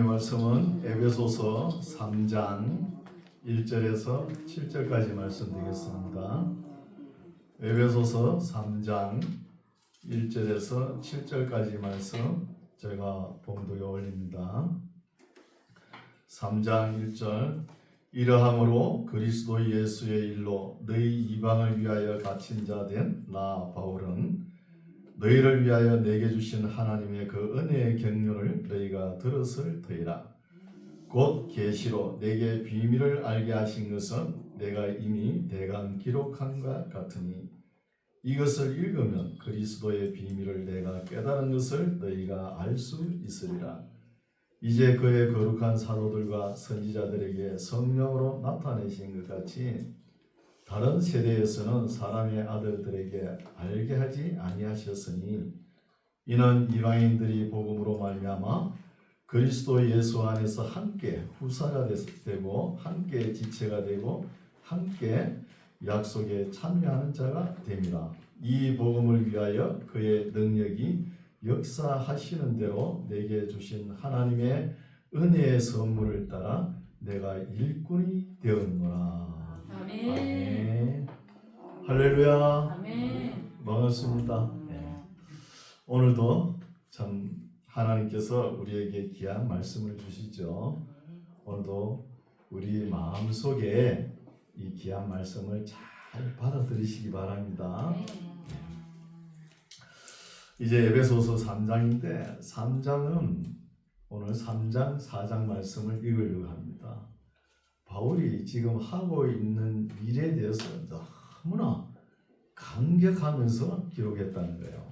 말씀은 에베소서 3장 1절에서 7절까지 말씀드리겠습니다. 에베소서 3장 1절에서 7절까지 말씀 제가 봉독에 올립니다. 3장 1절 이러함으로 그리스도 예수의 일로 너희 이방을 위하여 갇힌 자 된 나 바울은 너희를 위하여 내게 주신 하나님의 그 은혜의 경륜을 너희가 들었을 터이라. 곧 계시로 내게 비밀을 알게 하신 것은 내가 이미 대강 기록한 것 같으니 이것을 읽으면 그리스도의 비밀을 내가 깨달은 것을 너희가 알 수 있으리라. 이제 그의 거룩한 사도들과 선지자들에게 성령으로 나타내신 것 같이 다른 세대에서는 사람의 아들들에게 알게 하지 아니하셨으니 이는 이방인들이 복음으로 말미암아 그리스도 예수 안에서 함께 후사가 되고 함께 지체가 되고 함께 약속에 참여하는 자가 됨이라. 이 복음을 위하여 그의 능력이 역사하시는 대로 내게 주신 하나님의 은혜의 선물을 따라 내가 일꾼이 되었노라. 아멘. 아멘. 할렐루야. 아멘. 반갑습니다. 네. 오늘도 참 하나님께서 우리에게 귀한 말씀을 주시죠. 오늘도 우리 마음속에 이 귀한 말씀을 잘 받아들이시기 바랍니다. 이제 에베소서 3장인데 3장은 오늘 3장, 4장 말씀을 읽으려고 합니다. 바울이 지금 하고 있는 일에 대해서 너무나 감격하면서 기록했다는 거예요.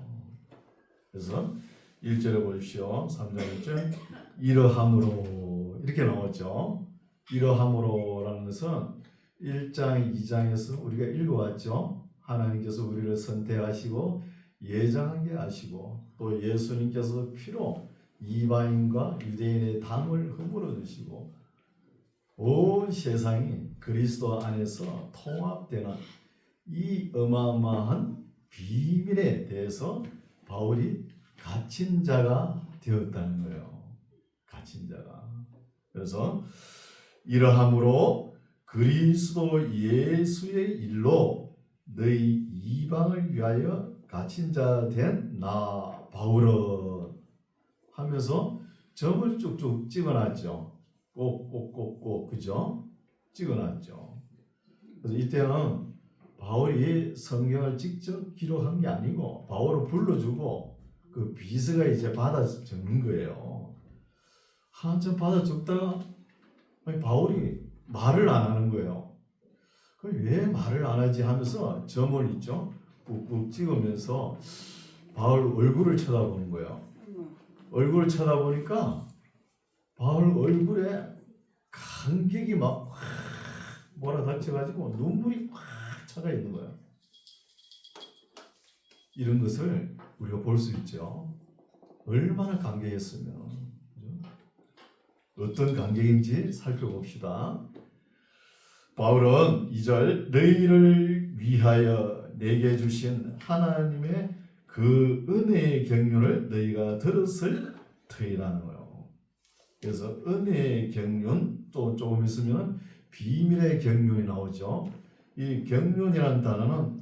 그래서 1절에 보십시오. 3장 1절 이러함으로 이렇게 나왔죠. 이러함으로라는 것은 1장, 2장에서 우리가 읽어왔죠. 하나님께서 우리를 선택하시고 예정하게 하시고 또 예수님께서 피로 이방인과 유대인의 담을 허물어 주시고 온 세상이 그리스도 안에서 통합되는 이 어마어마한 비밀에 대해서 바울이 갇힌 자가 되었다는 거예요. 갇힌 자가. 그래서 이러함으로 그리스도 예수의 일로 너희 이방을 위하여 갇힌 자 된 나 바울은 하면서 점을 쭉쭉 찍어놨죠. 꼭꼭꼭꼭 그죠? 찍어놨죠. 그래서 이때는 바울이 성경을 직접 기록한 게 아니고 바울을 불러주고 그 비서가 이제 받아 적는 거예요. 한참 받아 적다가 바울이 말을 안 하는 거예요. 그럼 왜 말을 안 하지 하면서 점을 있죠. 꾹꾹 찍으면서 바울 얼굴을 쳐다보는 거예요. 얼굴을 쳐다보니까 바울 얼굴에 감격이 막 몰아닥쳐가지고 눈물이 확 차가 있는 거예요. 이런 것을 우리가 볼 수 있죠. 얼마나 감격했으면. 어떤 감격인지 살펴봅시다. 바울은 2절 너희를 위하여 내게 주신 하나님의 그 은혜의 경륜을 너희가 들었을 터이라는 거예요. 그래서 은혜의 경륜 또 조금 있으면 비밀의 경륜이 나오죠. 이 경륜이라는 단어는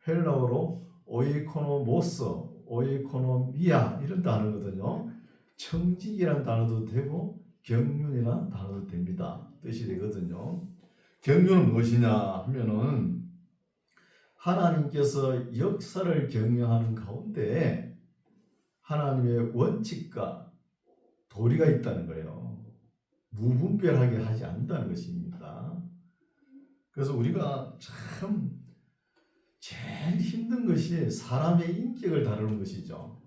헬라어로 오이코노모스, 오이코노미아 이런 단어거든요. 청직이라는 단어도 되고 경륜이라는 단어도 됩니다. 뜻이 되거든요. 경륜은 무엇이냐 하면은 하나님께서 역사를 경영하는 가운데 하나님의 원칙과 도리가 있다는 거예요. 무분별하게 하지 않는다는 것입니다. 그래서 우리가 참 제일 힘든 것이 사람의 인격을 다루는 것이죠.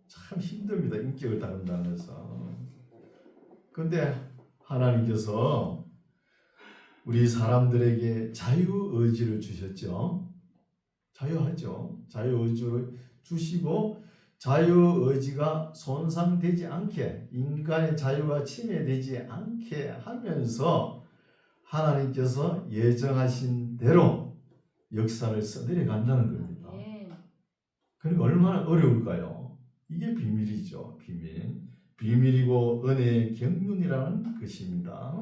참 힘듭니다. 인격을 다룬다는 것은. 그런데 하나님께서 우리 사람들에게 자유의지를 주셨죠. 자유하죠. 자유의지를 주시고 자유의지가 손상되지 않게 인간의 자유가 침해되지 않게 하면서 하나님께서 예정하신 대로 역사를 써내려 간다는 겁니다. 그러니까 얼마나 어려울까요? 이게 비밀이죠. 비밀. 비밀이고 은혜의 경륜이라는 것입니다.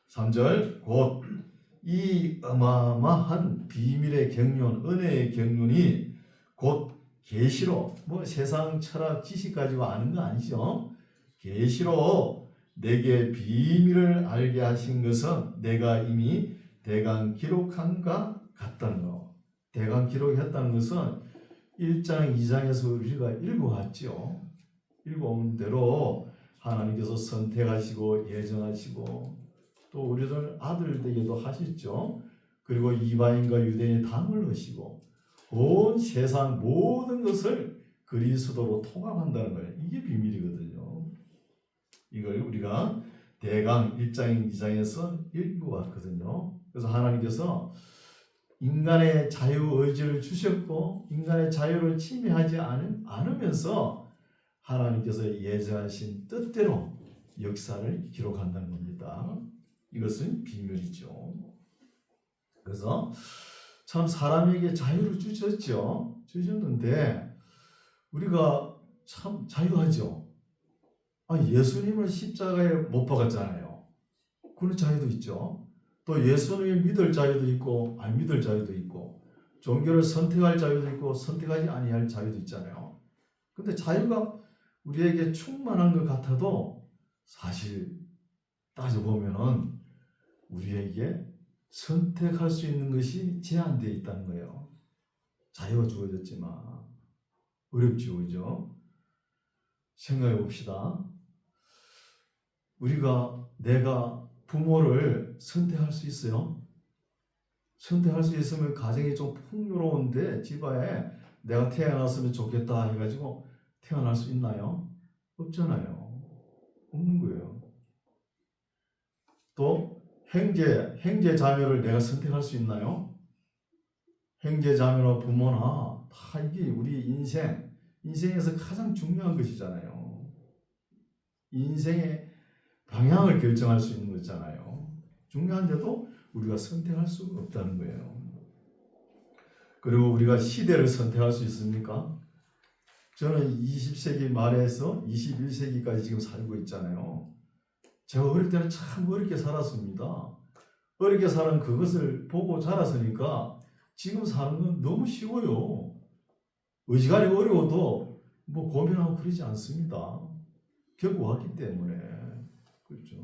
3절 곧 이 어마어마한 비밀의 경륜, 은혜의 경륜이 곧 계시로, 뭐 세상 철학 지식 가지고 아는 거 아니죠. 계시로 내게 비밀을 알게 하신 것은 내가 이미 대강 기록한가 같다는 거. 대강 기록했다는 것은 1장, 2장에서 우리가 읽어왔죠. 읽어온 대로 하나님께서 선택하시고 예정하시고 또 우리들 아들 되게도 하셨죠. 그리고 이방인과 유대인의 당을 넣으시고 온 세상 모든 것을 그리스도로 통합한다는 거예요. 이게 비밀이거든요. 이걸 우리가 대강 1장, 2장에서 읽어왔거든요. 그래서 하나님께서 인간의 자유의지를 주셨고 인간의 자유를 침해하지 않으면서 하나님께서 예정하신 뜻대로 역사를 기록한다는 겁니다. 이것은 비밀이죠. 그래서 참 사람에게 자유를 주셨는데 우리가 참 자유하죠. 예수님을 십자가에 못 박았잖아요. 그런 자유도 있죠. 또 예수님을 믿을 자유도 있고 안 믿을 자유도 있고 종교를 선택할 자유도 있고 선택하지 아니할 자유도 있잖아요. 근데 자유가 우리에게 충만한 것 같아도 사실 따져보면은 우리에게 선택할 수 있는 것이 제한되어 있다는 거예요. 자유가 주어졌지만 어렵죠, 그죠? 생각해 봅시다. 내가 부모를 선택할 수 있어요? 선택할 수 있으면 가정이 좀 풍요로운데 집안에 내가 태어났으면 좋겠다 해가지고 태어날 수 있나요? 없잖아요. 없는 거예요. 또 형제 자매를 내가 선택할 수 있나요? 형제 자매나 부모나 다 이게 우리 인생에서 가장 중요한 것이잖아요. 인생의 방향을 결정할 수 있는 거잖아요. 중요한데도 우리가 선택할 수 없다는 거예요. 그리고 우리가 시대를 선택할 수 있습니까? 저는 20세기 말에서 21세기까지 지금 살고 있잖아요. 제가 어릴 때는 참 어렵게 살았습니다. 어렵게 사는 그것을 보고 자랐으니까 지금 사는 건 너무 쉬워요. 어지간히 어려워도 뭐 고민하고 그러지 않습니다. 겪어왔기 때문에. 그렇죠.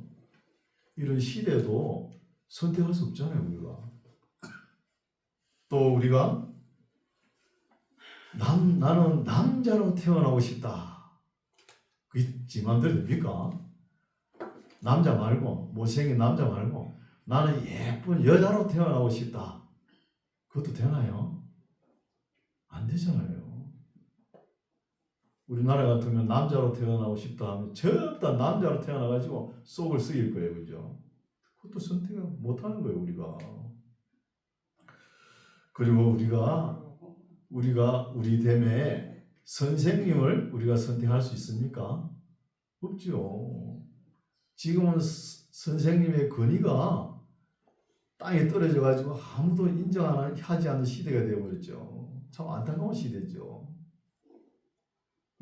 이런 시대도 선택할 수 없잖아요, 우리가. 또 우리가 나는 남자로 태어나고 싶다. 그게 지 맘대로 됩니까? 남자 말고, 못생긴 남자 말고, 나는 예쁜 여자로 태어나고 싶다. 그것도 되나요? 안 되잖아요. 우리나라 같으면 남자로 태어나고 싶다 하면 전부 다 남자로 태어나가지고 속을 썩일 거예요. 그죠? 그것도 선택을 못하는 거예요, 우리가. 그리고 우리가 우리 됨에 선생님을 우리가 선택할 수 있습니까? 없죠. 지금은 선생님의 권위가 땅에 떨어져 가지고 아무도 인정하지 않는 시대가 되어버렸죠. 참 안타까운 시대죠.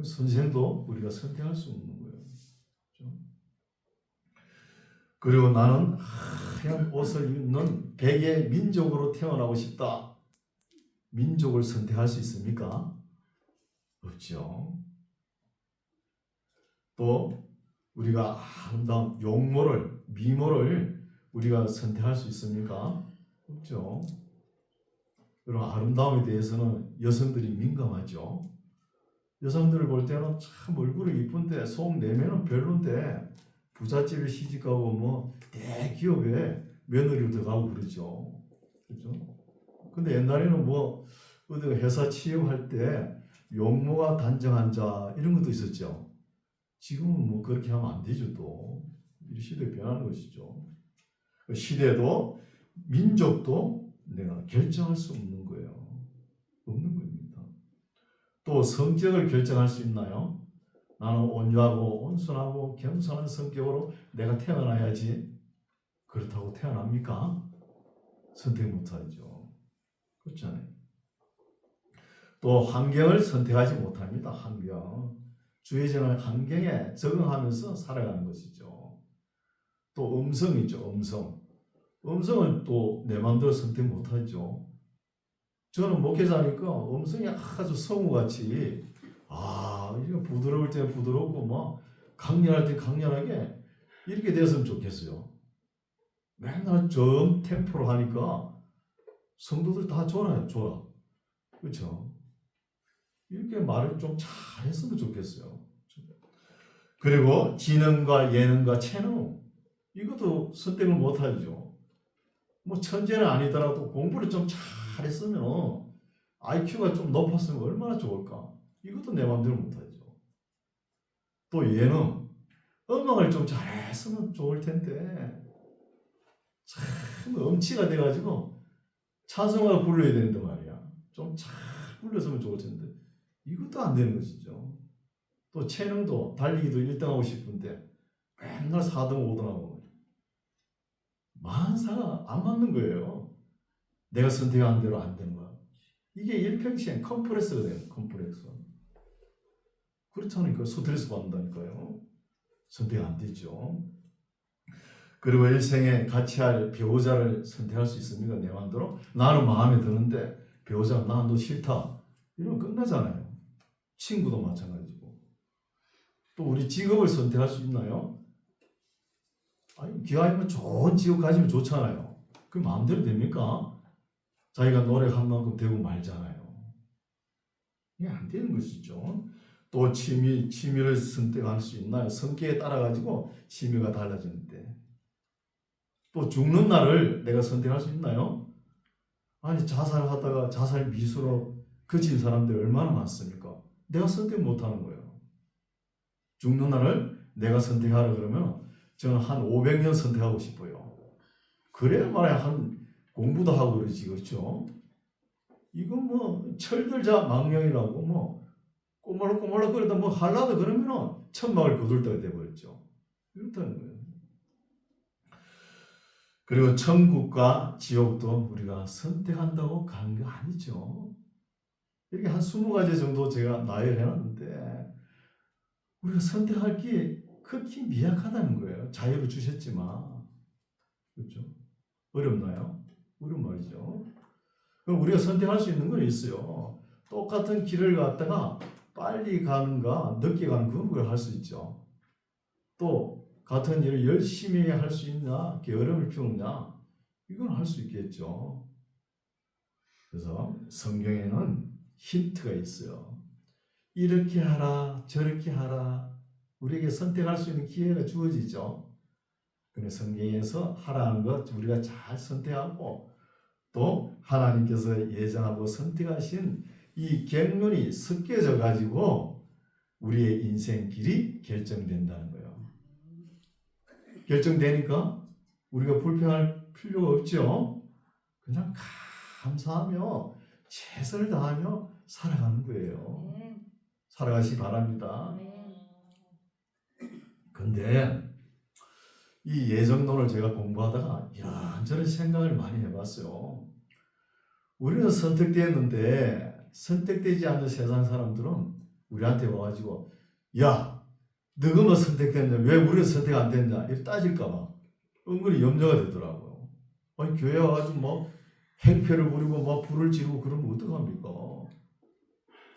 선생도 우리가 선택할 수 없는 거예요. 그렇죠? 그리고 나는 하얀 옷을 입는 백의 민족으로 태어나고 싶다. 민족을 선택할 수 있습니까? 없죠. 또 우리가 아름다운 미모를 우리가 선택할 수 있습니까? 없죠. 그럼 아름다움에 대해서는 여성들이 민감하죠. 여성들을 볼 때는 참 얼굴이 이쁜데 속 내면은 별론데 부잣집에 시집가고 뭐 대기업에 며느리로 들어가고 그러죠. 그렇죠? 근데 옛날에는 뭐 어디 회사 취업할 때 용모가 단정한 자 이런 것도 있었죠. 지금은 뭐 그렇게 하면 안 되죠. 또 이 시대에 변하는 것이죠. 시대도 민족도 내가 결정할 수 없는 거예요. 없는 겁니다. 또 성격을 결정할 수 있나요? 나는 온유하고 온순하고 겸손한 성격으로 내가 태어나야지. 그렇다고 태어납니까? 선택 못하죠. 그렇잖아요. 또 환경을 선택하지 못합니다. 환경. 주어지는 환경에 적응하면서 살아가는 것이죠. 또 음성이죠. 음성은 또 내 마음대로 선택 못하죠. 저는 목회자니까 음성이 아주 성우같이 이게 부드러울 때 부드럽고 막 강렬할 때 강렬하게 이렇게 됐으면 좋겠어요. 맨날 저 템포로 하니까 성도들 다 졸아요. 그렇죠? 이렇게 말을 좀 잘했으면 좋겠어요. 그리고 지능과 예능과 체능 이것도 선택을 못하죠. 뭐 천재는 아니더라도 공부를 좀 잘했으면 IQ가 좀 높았으면 얼마나 좋을까. 이것도 내 마음대로 못하죠. 또 예능 음악을 좀 잘했으면 좋을 텐데 참 음치가 돼가지고 찬송가 불러야 되는데 말이야. 좀 잘 불렀으면 좋을 텐데 이것도 안 되는 것이죠. 또 체능도 달리기도 1등 하고 싶은데 맨날 4등 5등 하고 만사가 안 맞는 거예요. 내가 선택한 대로 안 되는 거야. 이게 일평생 컴플렉스가 돼요. 컴플렉스. 그렇다니까 스트레스 받는다니까요. 선택 안 되죠. 그리고 일생에 같이 할 배우자를 선택할 수 있습니까? 내 마음대로? 나는 마음에 드는데 배우자가 나 너 싫다. 이러면 끝나잖아요. 친구도 마찬가지고. 또 우리 직업을 선택할 수 있나요? 아니, 기왕이면 좋은 직업 가지면 좋잖아요. 그 마음대로 됩니까? 자기가 노력한 만큼 되고 말잖아요. 이게 안 되는 것이죠. 또 취미를 선택할 수 있나요? 성격에 따라 가지고 취미가 달라지는데. 또 죽는 날을 내가 선택할 수 있나요? 아니 자살하다가 자살 미수로 그친 사람들이 얼마나 많습니까? 내가 선택 못하는 거예요. 죽는 날을 내가 선택하라 그러면 저는 한 500년 선택하고 싶어요. 그래야 말이야 한 공부도 하고 그러지 그렇죠? 이건 뭐 철들자 망령이라고 뭐 꼬물락꼬물락 그러다 뭐 할라도 그러면은 천막을 거둘 때가 돼버렸죠. 이렇다는 거예요. 그리고 천국과 지옥도 우리가 선택한다고 가는 게 아니죠. 이렇게 한 20가지 정도 제가 나열해놨는데 우리가 선택할 게 극히 미약하다는 거예요. 자유를 주셨지만. 그렇죠? 어렵나요? 어려운 말이죠. 그럼 우리가 선택할 수 있는 건 있어요. 똑같은 길을 갔다가 빨리 가는가 늦게 가는 그걸 할 수 있죠. 또 같은 일을 열심히 할 수 있나 게으름을 피우느냐 이건 할 수 있겠죠. 그래서 성경에는 힌트가 있어요. 이렇게 하라 저렇게 하라 우리에게 선택할 수 있는 기회가 주어지죠. 근데 성경에서 하라는 것 우리가 잘 선택하고 또 하나님께서 예정하고 선택하신 이 경륜이 섞여져 가지고 우리의 인생 길이 결정된다는 거예요. 결정되니까 우리가 불평할 필요가 없죠. 그냥 감사하며 최선을 다하며 살아가는 거예요. 살아가시 바랍니다. 근데 이 예정론을 제가 공부하다가 이런저런 생각을 많이 해봤어요. 우리는 선택되었는데 선택되지 않는 세상 사람들은 우리한테 와가지고 야 너가 뭐 선택됐냐 왜 우리는 선택 안 됐냐 이렇게 따질까봐 은근히 염려가 되더라고요. 아니 교회 와가지고 뭐 행패를 부리고 막 불을 지르고 그러면 어떡합니까?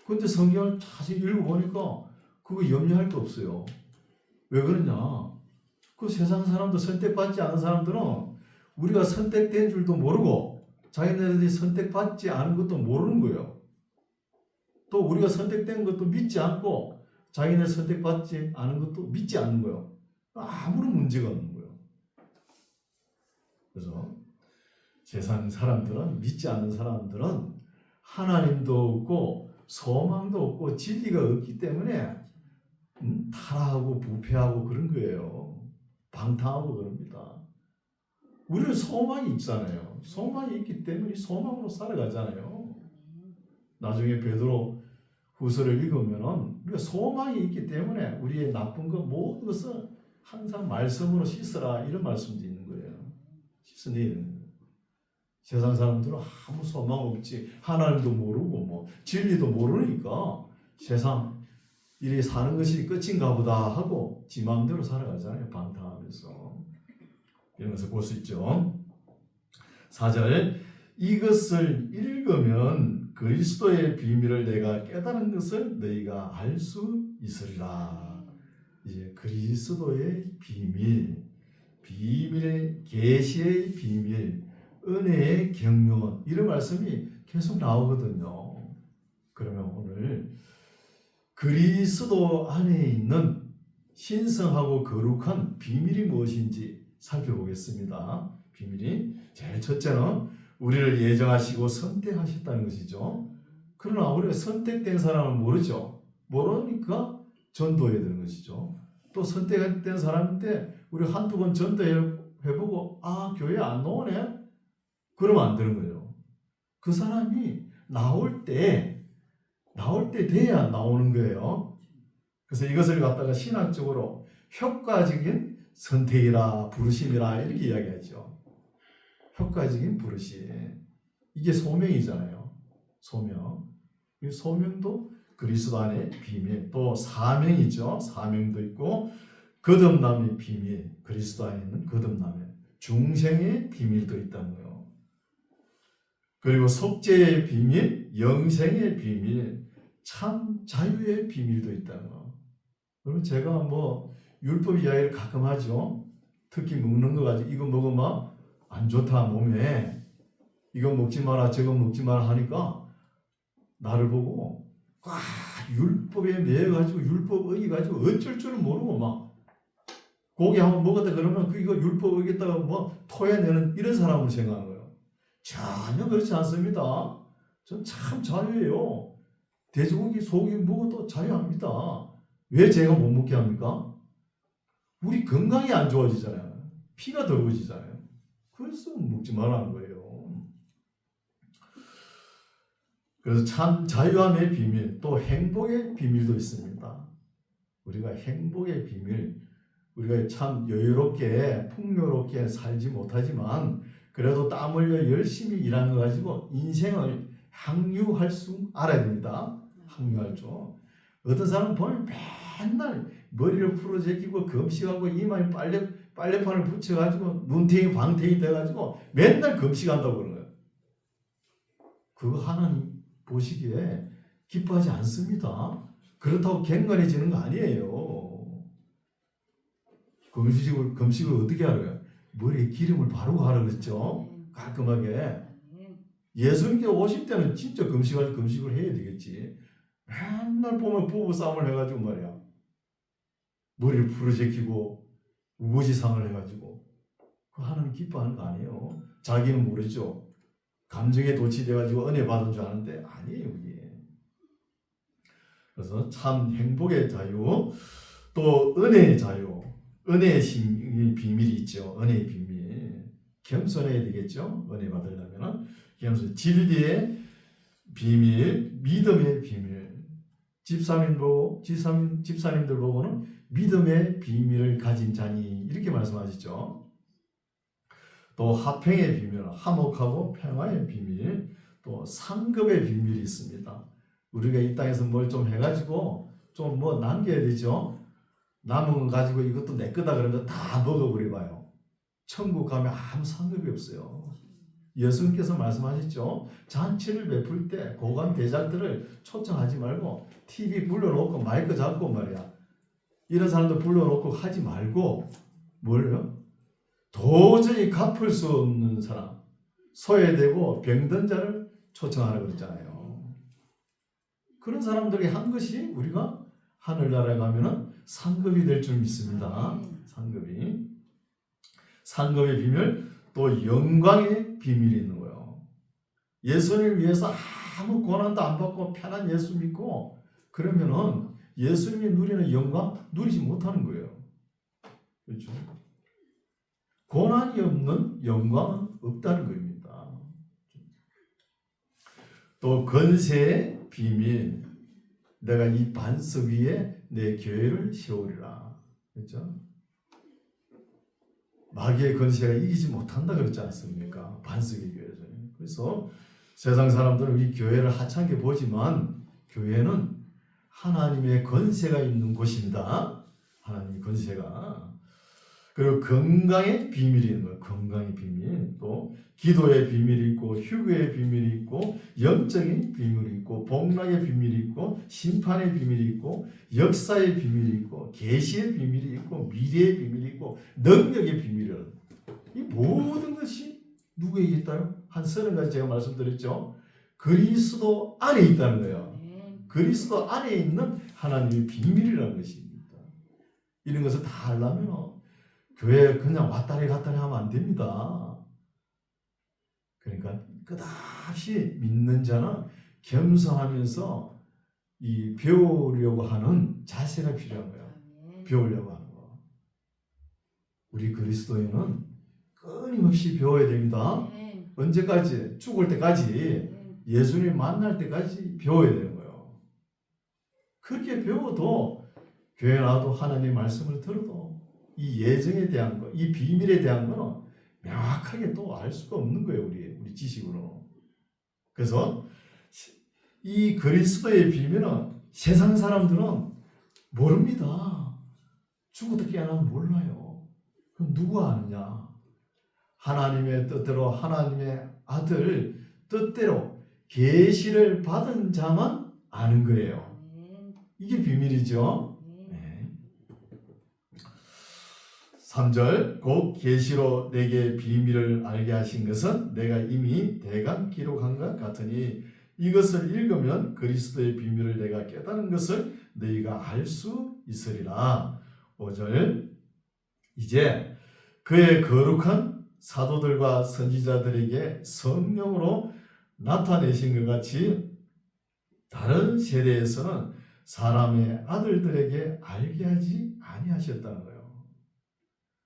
근데 성경을 자세히 읽어보니까 그거 염려할 거 없어요. 왜 그러냐? 그 세상 사람들 선택받지 않은 사람들은 우리가 선택된 줄도 모르고 자기네들이 선택받지 않은 것도 모르는 거예요. 또 우리가 선택된 것도 믿지 않고 자기네 선택받지 않은 것도 믿지 않는 거예요. 아무런 문제가 없는 거예요. 그래서 세상 사람들은 믿지 않는 사람들은 하나님도 없고 소망도 없고 진리가 없기 때문에 타락하고 부패하고 그런 거예요. 방탕하고 그럽니다. 우리는 소망이 있잖아요. 소망이 있기 때문에 소망으로 살아가잖아요. 나중에 베드로 후서를 읽으면은 우리가 소망이 있기 때문에 우리의 나쁜 것 모든 것을 항상 말씀으로 씻어라 이런 말씀도 있는 거예요. 씻어내는 거예요. 세상 사람들은 아무 소망 없지 하나님도 모르고 뭐 진리도 모르니까 세상 이렇게 사는 것이 끝인가 보다 하고 지 마음대로 살아가잖아요. 방탕하면서. 이런 것을 볼 수 있죠. 4절 이것을 읽으면 그리스도의 비밀을 내가 깨달은 것을 너희가 알 수 있으리라. 이제 그리스도의 비밀, 비밀의 계시의 비밀, 은혜의 경륜 이런 말씀이 계속 나오거든요. 그러면 오늘 그리스도 안에 있는 신성하고 거룩한 비밀이 무엇인지 살펴보겠습니다. 비밀이 제일 첫째는 우리를 예정하시고 선택하셨다는 것이죠. 그러나 우리가 선택된 사람은 모르죠. 모르니까 전도해야 되는 것이죠. 또 선택된 사람인데 우리 한두 번 전도해보고 교회 안 나오네? 그러면 안 되는 거예요. 그 사람이 나올 때 돼야 나오는 거예요. 그래서 이것을 갖다가 신학적으로 효과적인 선택이라 부르심이라 이렇게 이야기하죠. 효과적인 부르심. 이게 소명이잖아요. 소명. 이 소명도 그리스도 안에 비밀. 또 사명이죠. 사명도 있고 거듭남의 비밀. 그리스도 안에 있는 거듭남의 중생의 비밀도 있다는 거예요. 그리고 속죄의 비밀, 영생의 비밀, 참 자유의 비밀도 있다는 거. 그러면 제가 율법 이야기를 가끔 하죠. 특히 먹는 거 가지고 이거 먹으면 안 좋다 몸에. 이거 먹지 마라 저거 먹지 마라 하니까 나를 보고 율법에 매여가지고 율법 어기가지고 어쩔 줄은 모르고 막 고기 한번 먹었다 그러면 이거 율법 어기다가 토해내는 이런 사람을 생각하는 거예요. 전혀 그렇지 않습니다. 전 참 자유예요. 돼지고기, 소고기 먹어도 자유합니다. 왜 제가 못 먹게 합니까? 우리 건강이 안 좋아지잖아요. 피가 더러워지잖아요. 그래서 먹지 말라는 거예요. 그래서 참 자유함의 비밀, 또 행복의 비밀도 있습니다. 우리가 행복의 비밀, 우리가 참 여유롭게 풍요롭게 살지 못하지만 그래도 땀 흘려 열심히 일하는 거 가지고 인생을 항유할 수 알아야 됩니다. 항유할 줄. 어떤 사람은 보면 맨날 머리를 풀어제끼고 금식하고 이마에 빨래판을 붙여가지고 눈탱이 방탱이 돼가지고 맨날 금식한다고 그러는 거예요. 그거 하나님 보시기에 기뻐하지 않습니다. 그렇다고 갱간해지는 거 아니에요. 금식을 어떻게 하래요? 머리에 기름을 바르고 하라 그랬죠. 깔끔하게. 예수님께 오실 때는 진짜 금식을 해야 되겠지. 맨날 보면 부부싸움을 해가지고 말이야. 머리를 부르제끼고 우거지상을 해가지고 그 하나님 기뻐하는 거 아니에요. 자기는 모르죠. 감정에 도취돼가지고 은혜 받은 줄 아는데 아니에요. 이게. 그래서 참 행복의 자유, 또 은혜의 자유, 은혜의 비밀이 있죠. 은혜의 비밀. 겸손해야 되겠죠. 은혜 받으려면 겸손. 진리의 비밀, 믿음의 비밀. 집사님들 보고는 믿음의 비밀을 가진 자니 이렇게 말씀하시죠. 또 화평의 비밀, 화목하고 평화의 비밀, 또 상급의 비밀이 있습니다. 우리가 이 땅에서 뭘 좀 해가지고 좀 남겨야 되죠. 남은 거 가지고 이것도 내 거다 그러면 다 먹어버려봐요. 천국 가면 아무 상급이 없어요. 예수님께서 말씀하셨죠. 잔치를 베풀 때 고관 대작들을 초청하지 말고 TV 불러놓고 마이크 잡고 말이야. 이런 사람들 불러놓고 하지 말고 뭘요? 도저히 갚을 수 없는 사람, 소외되고 병든 자를 초청하라고 그랬잖아요. 그런 사람들이 한 것이 우리가 하늘나라에 가면은 상급이 될 줄 믿습니다. 상급의 비밀, 또 영광의 비밀이 있는 거예요. 예수님을 위해서 아무 고난도 안 받고 편한 예수 믿고 그러면은 예수님이 누리는 영광 누리지 못하는 거예요. 그렇죠? 고난이 없는 영광은 없다는 겁니다. 또 권세의 비밀, 내가 이 반석 위에 내 교회를 세우리라. 그렇죠? 마귀의 권세가 이기지 못한다 그랬지 않습니까? 반석의 교회죠. 그래서 세상 사람들은 우리 교회를 하찮게 보지만 교회는 하나님의 권세가 있는 곳입니다. 하나님의 권세가. 그리고 건강의 비밀이 있는 거예요. 건강의 비밀. 또 기도의 비밀이 있고 휴거의 비밀이 있고 영적인 비밀이 있고 복락의 비밀이 있고 심판의 비밀이 있고 역사의 비밀이 있고 계시의 비밀이 있고 미래의 비밀이 있고 능력의 비밀을, 이 모든 것이 누구에게 있다요? 한 30가지 제가 말씀드렸죠. 그리스도 안에 있다는 거예요. 그리스도 안에 있는 하나님의 비밀이라는 것입니다. 이런 것을 다 하려면 교회에 그냥 왔다리 갔다리 하면 안 됩니다. 그러니까 끝없이 믿는 자는 겸손하면서 이 배우려고 하는 자세가 필요한 거예요. 배우려고 하는 거. 우리 그리스도인은 끊임없이 배워야 됩니다. 언제까지? 죽을 때까지, 예수님 만날 때까지 배워야 되는 거예요. 그렇게 배워도 교회 나와도 하나님의 말씀을 들어도 이 예정에 대한 거, 이 비밀에 대한 거는 명확하게 또 알 수가 없는 거예요. 우리 지식으로. 그래서 이 그리스도의 비밀은 세상 사람들은 모릅니다. 죽어도 깨어나면 몰라요. 그럼 누가 아느냐? 하나님의 뜻대로 하나님의 아들 뜻대로 계시를 받은 자만 아는 거예요. 이게 비밀이죠. 3절 곧 계시로 내게 비밀을 알게 하신 것은 내가 이미 대강 기록한 것 같으니 이것을 읽으면 그리스도의 비밀을 내가 깨닫는 것을 너희가 알 수 있으리라. 5절 이제 그의 거룩한 사도들과 선지자들에게 성령으로 나타내신 것 같이 다른 세대에서는 사람의 아들들에게 알게 하지 아니하셨다는 거예요.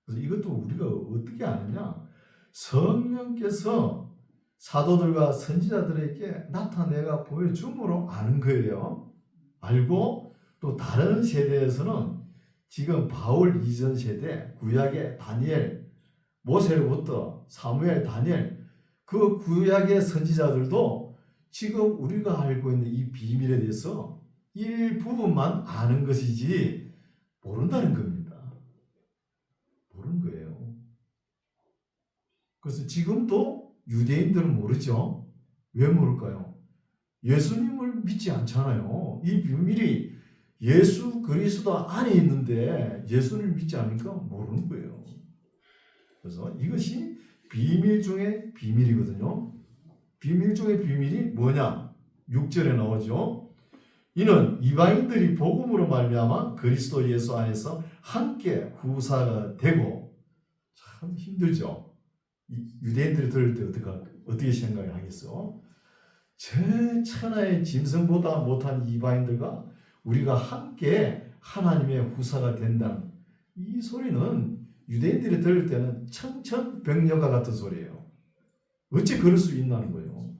그래서 이것도 우리가 어떻게 아느냐? 성령께서 사도들과 선지자들에게 나타내가 보여줌으로 아는 거예요. 알고 또 다른 세대에서는 지금 바울 이전 세대, 구약의 다니엘, 모세로부터 사무엘, 다니엘, 그 구약의 선지자들도 지금 우리가 알고 있는 이 비밀에 대해서 일부분만 아는 것이지 모른다는 겁니다. 모르는 거예요. 그래서 지금도 유대인들은 모르죠. 왜 모를까요? 예수님을 믿지 않잖아요. 이 비밀이 예수 그리스도 안에 있는데 예수님을 믿지 않으니까 모르는 거예요. 그래서 이것이 비밀 중에 비밀이거든요. 비밀 중에 비밀이 뭐냐? 6절에 나오죠. 이는 이방인들이 복음으로 말미암아 그리스도 예수 안에서 함께 후사가 되고, 참 힘들죠. 유대인들이 들을 때 어떻게 생각을 하겠어? 저 천하의 짐승보다 못한 이방인들과 우리가 함께 하나님의 후사가 된다는 이 소리는 유대인들이 들을 때는 청천벽력과 같은 소리예요. 어찌 그럴 수 있나는 거예요.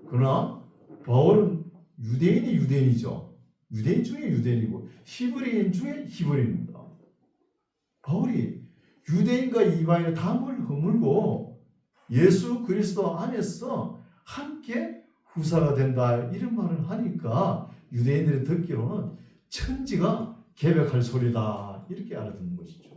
그러나 바울은 유대인이 유대인이죠. 유대인 중에 유대인이고 히브리인 중에 히브리인입니다. 바울이 유대인과 이방인의 담을 허물고 예수 그리스도 안에서 함께 후사가 된다 이런 말을 하니까 유대인들이 듣기로는 천지가 개벽할 소리다 이렇게 알아듣는 것이죠.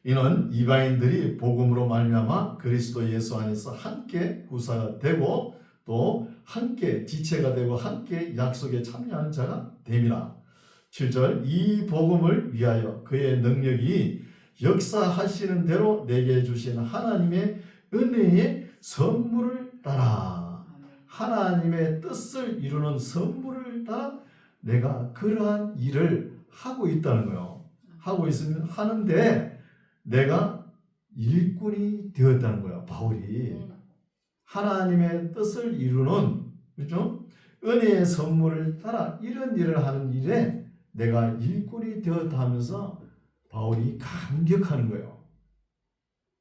이는 이방인들이 복음으로 말미암아 그리스도 예수 안에서 함께 후사가 되고 또 함께 지체가 되고 함께 약속에 참여하는 자가 됨이라. 7절 이 복음을 위하여 그의 능력이 역사하시는 대로 내게 주신 하나님의 은혜의 선물을 따라, 하나님의 뜻을 이루는 선물을 따라 내가 그러한 일을 하고 있다는 거예요. 하고 있으면 하는데 내가 일꾼이 되었다는 거예요. 바울이 하나님의 뜻을 이루는, 그렇죠? 은혜의 선물을 따라 이런 일을 하는 일에 내가 일꾼이 되었다 하면서 바울이 감격하는 거예요.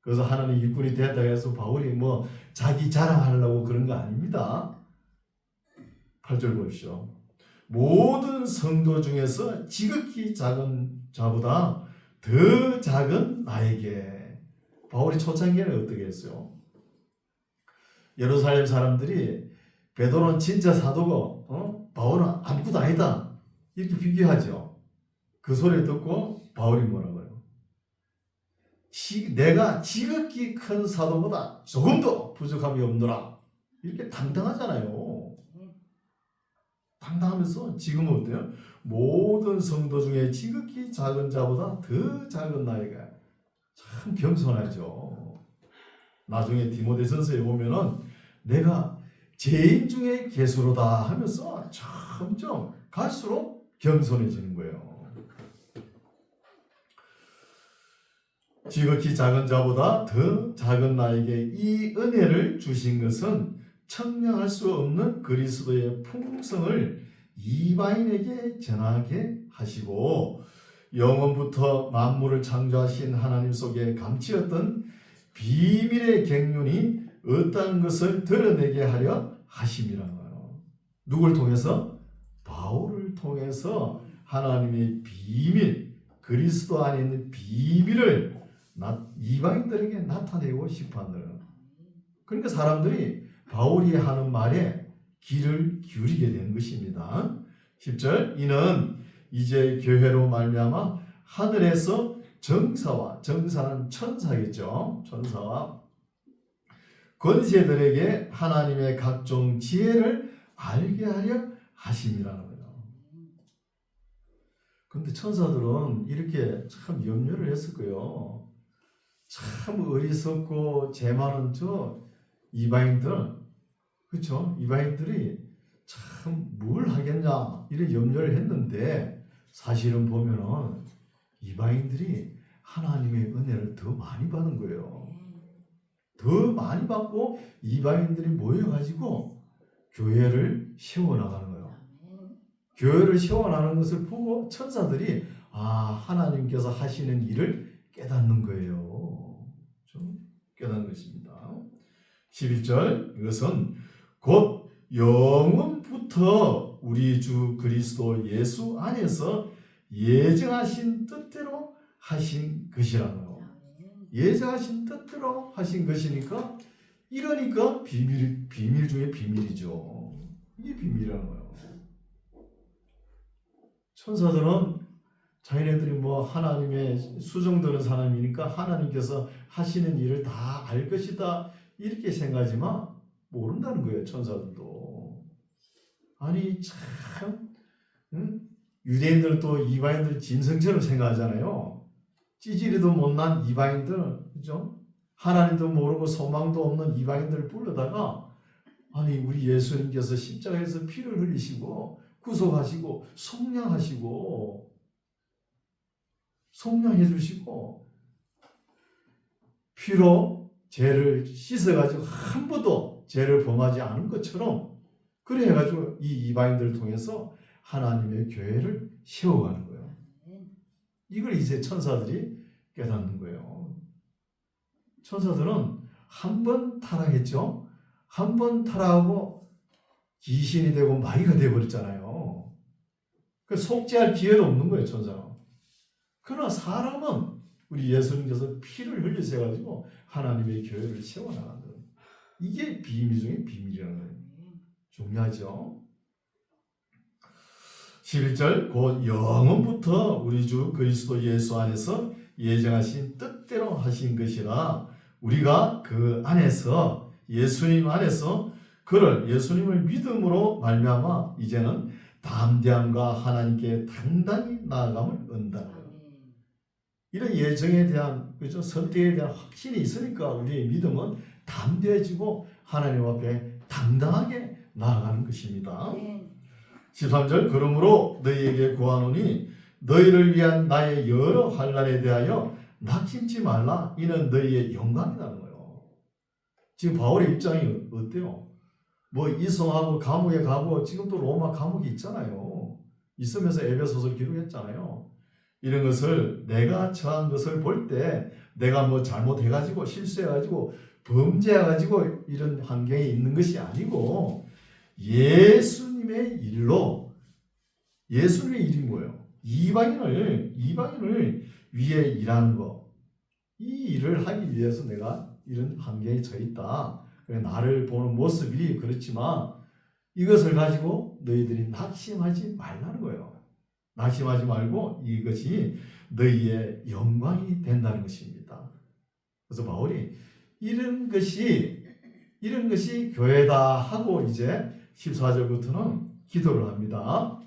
그래서 하나님 일꾼이 되었다 해서 바울이 뭐 자기 자랑하려고 그런 거 아닙니다. 8절 보십시오. 모든 성도 중에서 지극히 작은 자보다 더 작은 나에게. 바울이 초창기에는 어떻게 했어요? 예루살렘 사람들이 베드로는 진짜 사도고 바울은 아무것도 아니다. 이렇게 비교하죠. 그 소리를 듣고 바울이 뭐라고요? 내가 지극히 큰 사도보다 조금도 부족함이 없노라. 이렇게 당당하잖아요. 당당하면서 지금은 어때요? 모든 성도 중에 지극히 작은 자보다 더 작은 나이가 참 겸손하죠. 나중에 디모데전서에 보면은 내가 죄인 중에 괴수로다 하면서 점점 갈수록 겸손해지는 거예요. 지극히 작은 자보다 더 작은 나에게 이 은혜를 주신 것은 청량할 수 없는 그리스도의 풍성을 이방인에게 전하게 하시고 영원부터 만물을 창조하신 하나님 속에 감추었던 비밀의 경륜이 어떠한 것을 드러내게 하려 하심이라고요. 누굴 통해서? 바울을 통해서 하나님의 비밀, 그리스도 안에 있는 비밀을 이방인들에게 나타내고 싶어 한다는. 그러니까 사람들이 바울이 하는 말에 귀를 기울이게 된 것입니다. 10절 이는 이제 교회로 말미암아 하늘에서 정사는 천사겠죠. 천사와 권세들에게 하나님의 각종 지혜를 알게 하려 하심이라는 거예요. 그런데 천사들은 이렇게 참 염려를 했을 거예요. 참 어리석고 죄 많은 이방인들, 그렇죠? 이방인들이 참 뭘 하겠냐 이런 염려를 했는데 사실은 보면은 이방인들이 하나님의 은혜를 더 많이 받은 거예요. 더 많이 받고 이방인들이 모여가지고 교회를 세워나가는 거예요. 교회를 세워나가는 것을 보고 천사들이 하나님께서 하시는 일을 깨닫는 거예요. 좀 깨닫는 것입니다. 11절 이것은 곧 영원부터 우리 주 그리스도 예수 안에서 예정하신 뜻대로 하신 것이라고요. 예정하신 뜻대로 하신 것이니까 이러니까 비밀 중에 비밀이죠. 이게 비밀이라는 거예요. 천사들은 자기네들이 하나님의 수종되는 사람이니까 하나님께서 하시는 일을 다 알 것이다 이렇게 생각하지만 모른다는 거예요. 천사들도. 아니 참 유대인들은 또 이방인들 짐승처럼 생각하잖아요. 찌질이도 못난 이방인들, 그죠? 하나님도 모르고 소망도 없는 이방인들을 불러다가 아니 우리 예수님께서 십자가에서 피를 흘리시고 구속하시고 속량해 주시고 피로 죄를 씻어가지고 한 번도 죄를 범하지 않은 것처럼 그래 해가지고 이 이방인들을 통해서 하나님의 교회를 세워가는 거예요. 이걸 이제 천사들이 깨닫는 거예요. 천사들은 한 번 타락했죠. 한 번 타락하고 귀신이 되고 마귀가 되어버렸잖아요. 속죄할 기회도 없는 거예요. 천사는. 그러나 사람은 우리 예수님께서 피를 흘리셔가지고 하나님의 교회를 세워나간다. 이게 비밀 중에 비밀이라는 거예요. 중요하죠. 11절 곧 영원부터 우리 주 그리스도 예수 안에서 예정하신 뜻대로 하신 것이라 우리가 그 안에서 예수님 안에서 그를 예수님을 믿음으로 말미암아 이제는 담대함과 하나님께 당당히 나아감을 얻는다는 거예요. 이런 예정에 대한 그죠? 선택에 대한 확신이 있으니까 우리의 믿음은 담대해지고 하나님 앞에 당당하게 나아가는 것입니다. 13절 그러므로 너희에게 구하노니 너희를 위한 나의 여러 환난에 대하여 낙심치 말라. 이는 너희의 영광이라는 거예요. 지금 바울의 입장이 어때요? 이송하고 감옥에 가고 지금 또 로마 감옥이 있잖아요. 있으면서 에베소서 기록했잖아요. 이런 것을 내가 처한 것을 볼 때 내가 잘못해가지고 실수해가지고 범죄해가지고 이런 환경에 있는 것이 아니고 예수님의 일로 예수님의 일이 뭐예요? 이방인을 위해 일하는 거. 이 일을 하기 위해서 내가 이런 환경에 처해 있다. 나를 보는 모습이 그렇지만 이것을 가지고 너희들이 낙심하지 말라는 거예요. 낙심하지 말고 이것이 너희의 영광이 된다는 것입니다. 그래서 바울이 이런 것이 교회다 하고 이제 14절부터는 기도를 합니다.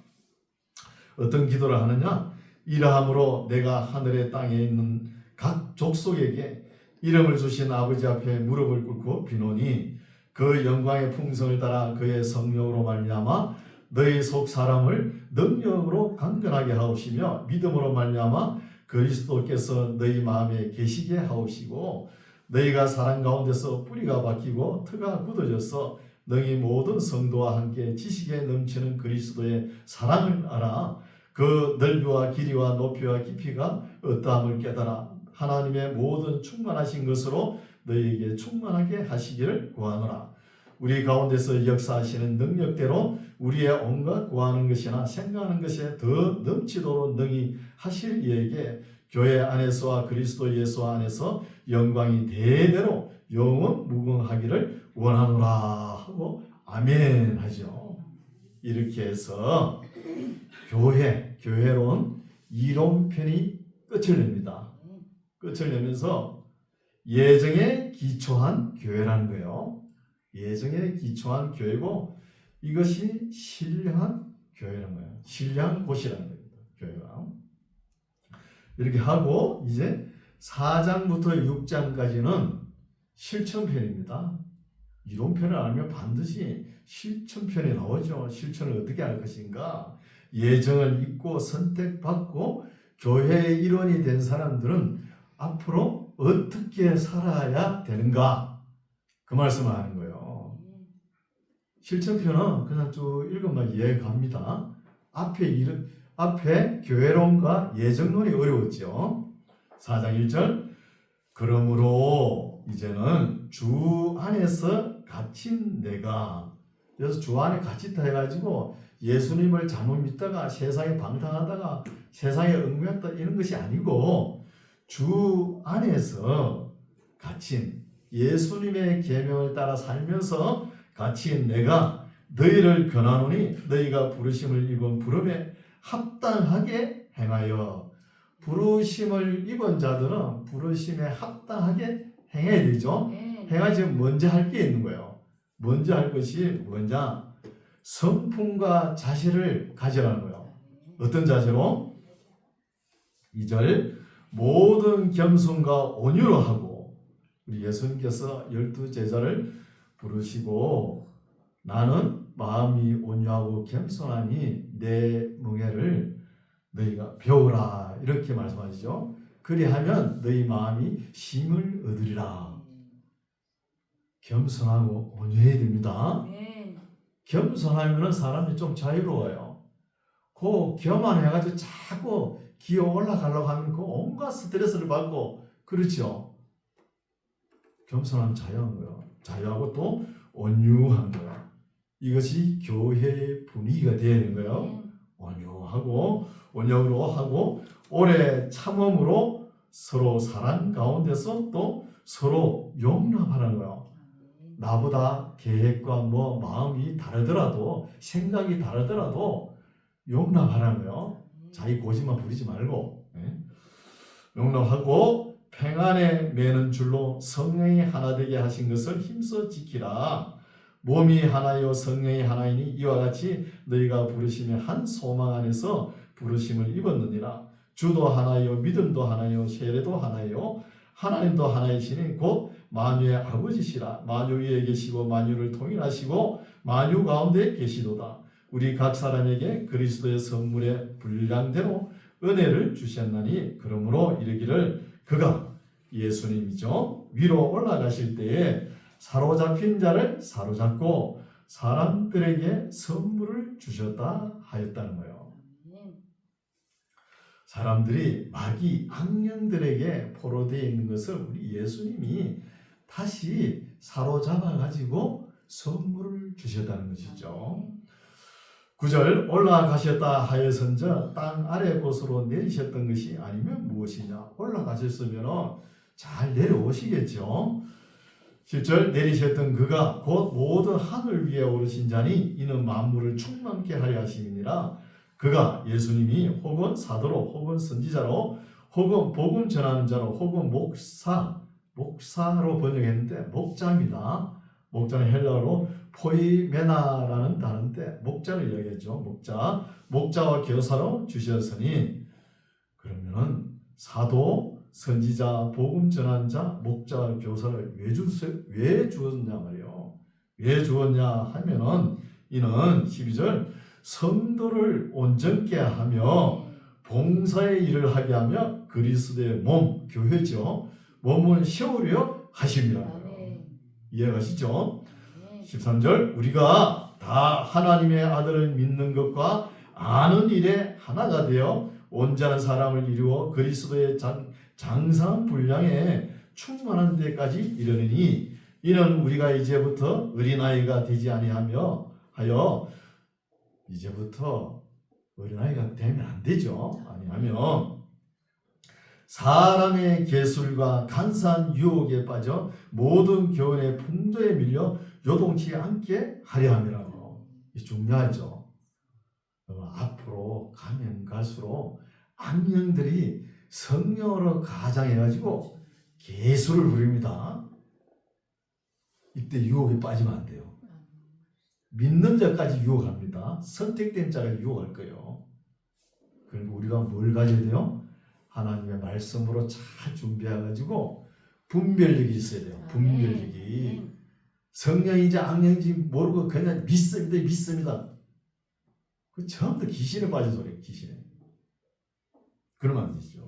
어떤 기도를 하느냐? 이러함으로 내가 하늘의 땅에 있는 각 족속에게 이름을 주신 아버지 앞에 무릎을 꿇고 비노니 그 영광의 풍성을 따라 그의 성령으로 말미암아 너희 속 사람을 능력으로 강건하게 하옵시며 믿음으로 말미암아 그리스도께서 너희 마음에 계시게 하옵시고 너희가 사랑 가운데서 뿌리가 박히고 터가 굳어져서 너희 모든 성도와 함께 지식에 넘치는 그리스도의 사랑을 알아 그 넓이와 길이와 높이와 깊이가 어떠함을 깨달아 하나님의 모든 충만하신 것으로 너희에게 충만하게 하시기를 구하노라. 우리 가운데서 역사하시는 능력대로 우리의 온갖 구하는 것이나 생각하는 것에 더 넘치도록 능히 하실 이에게 교회 안에서와 그리스도 예수 안에서 영광이 대대로 영원 무궁하기를 원하노라 하고 아멘 하죠. 이렇게 해서 교회론 이론편이 끝을 냅니다. 끝을 내면서 예정에 기초한 교회라는 거예요. 예정에 기초한 교회고 이것이 신령한 교회라는 거예요. 신령한 곳이라는 겁니다. 교회가. 이렇게 하고 이제 4장부터 6장까지는 실천편입니다. 이론편을 알면 반드시 실천편이 나오죠. 실천을 어떻게 할 것인가. 예정을 입고 선택받고 교회의 일원이 된 사람들은 앞으로 어떻게 살아야 되는가. 그 말씀을 하는 거예요. 실천편은 그냥 쭉 읽으면 이해가 갑니다. 앞에 교회론과 예정론이 어려웠죠. 4장 1절 그러므로 이제는 주 안에서 갇힌 내가 그래서 주 안에 갇히다 해가지고 예수님을 잘못 믿다가 세상에 방탕하다가 세상에 얽매였다 이런 것이 아니고 주 안에서 갇힌 예수님의 계명을 따라 살면서 갇힌 내가 너희를 권하노니 너희가 부르심을 입은 부름에 합당하게 행하여 부르심을 입은 자들은 부르심에 합당하게 행해야 되죠. 행하지 먼저 할 게 있는 거예요. 먼저 할 것이 뭐냐? 성품과 자세를 가지라는 거예요. 어떤 자세로? 2절 모든 겸손과 온유로 하고 우리 예수님께서 12제자를 부르시고 나는 마음이 온유하고 겸손하니 내 멍에를 너희가 배우라 이렇게 말씀하시죠. 그리하면 너희 마음이 힘을 얻으리라. 겸손하고 온유해야 됩니다. 겸손하면 사람이 좀 자유로워요. 그 교만해가지고 자꾸 기어 올라가려고 하면 그 온갖 스트레스를 받고 그렇죠. 겸손하면 자유한 거예요. 자유하고 또 온유한 거예요. 이것이 교회의 분위기가 되어야 되는 거예요. 온유하고 온유로 하고 오래 참음으로 서로 사랑 가운데서 또 서로 용납하는 거예요. 나보다 계획과 마음이 다르더라도 생각이 다르더라도 용납하라는 거예요. 자기 고집만 부리지 말고 용납하고 평안에 매는 줄로 성령이 하나 되게 하신 것을 힘써 지키라. 몸이 하나요 성령이 하나이니 이와 같이 너희가 부르심의 한 소망 안에서 부르심을 입었느니라. 주도 하나요 믿음도 하나요 세례도 하나요 하나님도 하나이시니 곧 만유의 아버지시라. 만유 위에 계시고 만유를 통일하시고 만유 가운데 계시도다. 우리 각 사람에게 그리스도의 선물의 분량대로 은혜를 주셨나니 그러므로 이르기를 그가 예수님이죠. 위로 올라가실 때에 사로잡힌 자를 사로잡고 사람들에게 선물을 주셨다 하였다는 거예요. 사람들이 마귀 악령들에게 포로되어 있는 것을 우리 예수님이 다시 사로잡아 가지고 선물을 주셨다는 것이죠. 9절 올라가셨다 하여선저 땅 아래 곳으로 내리셨던 것이 아니면 무엇이냐. 올라가셨으면 잘 내려오시겠죠. 10절 내리셨던 그가 곧 모든 하늘 위에 오르신 자니 이는 만물을 충만케 하려 하심이니라. 그가 예수님이 혹은 사도로 혹은 선지자로 혹은 복음 전하는 자로 혹은 목사로 번역했는데 목자입니다. 목자는 헬라어로 포이메나라는 단어인데 목자를 이야기했죠. 목자와 교사로 주셨으니 그러면은 사도, 선지자, 복음 전환자, 목자, 교사를 왜 주었냐 말이에요. 왜 주었냐 하면은 이는 12절 성도를 온전케 하며 봉사의 일을 하게 하며 그리스도의 몸, 교회죠. 몸을 세우려 하심이라고요. 이해가시죠? 13절 우리가 다 하나님의 아들을 믿는 것과 아는 일에 하나가 되어 온전한 사람을 이루어 그리스도의 장성한 분량에 충만한 데까지 이르느니 이는 우리가 이제부터 어린아이가 되지 아니하며 하여 이제부터 어린아이가 되면 안 되죠. 아니하면 사람의 계술과 간사한 유혹에 빠져 모든 교훈의 풍조에 밀려 요동치 않게 하려 함이라고. 이 중요하죠. 앞으로 가면 갈수록 악령들이 성령으로 가장해가지고 계술을 부립니다. 이때 유혹에 빠지면 안 돼요. 믿는 자까지 유혹합니다. 선택된 자를 유혹할 거예요. 그리고 우리가 뭘 가져야 돼요? 하나님의 말씀으로 잘 준비해가지고 분별력이 있어야 돼요. 분별력이. 성령인지 악령인지 모르고 그냥 믿습니다. 그 처음부터 귀신에 빠진 소리예요. 귀신에. 그러면 안 되죠.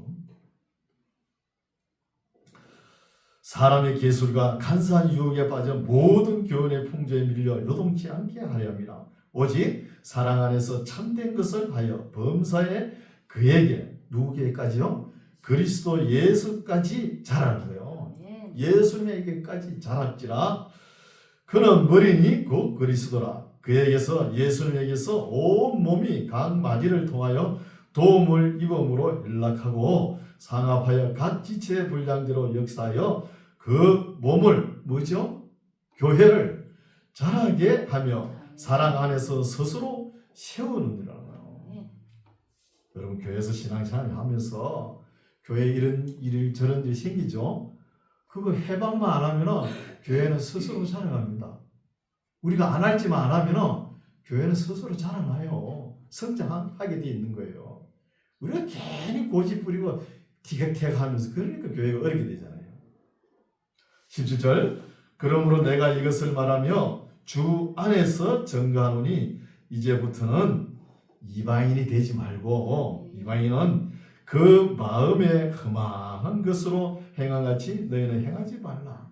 사람의 계술과 간사한 유혹에 빠져 모든 교훈의 풍조에 밀려 요동치 않게 하려 합니다. 오직 사랑 안에서 참된 것을 하여 범사에 그에게 누구에게까지요? 그리스도 예수까지 자라는 거예요. 예수님에게까지 자랄지라. 그는 머리니 곧 그리스도라. 그에게서 예수님에게서 온 몸이 각 마디를 통하여 도움을 입음으로 연락하고 상합하여 각 지체의 분량대로 역사하여 그 몸을 뭐죠? 교회를 자라게 하며 사랑 안에서 스스로 세우느니라고요. 여러분 교회에서 신앙생활 하면서 교회에 이런 일 저런 일이 생기죠. 그거 해방만 안 하면은 교회는 스스로 자라갑니다. 우리가 안 할지만 안 하면은 교회는 스스로 자라나요. 성장하게 돼 있는 거예요. 우리가 괜히 고집 부리고 티격태격하면서 그러니까 교회가 어렵게 되잖아요. 17절 그러므로 내가 이것을 말하며 주 안에서 증거하노니 이제부터는 이방인이 되지 말고 이방인은 그 마음에 흠한 것으로 행한같이 너희는 행하지 말라.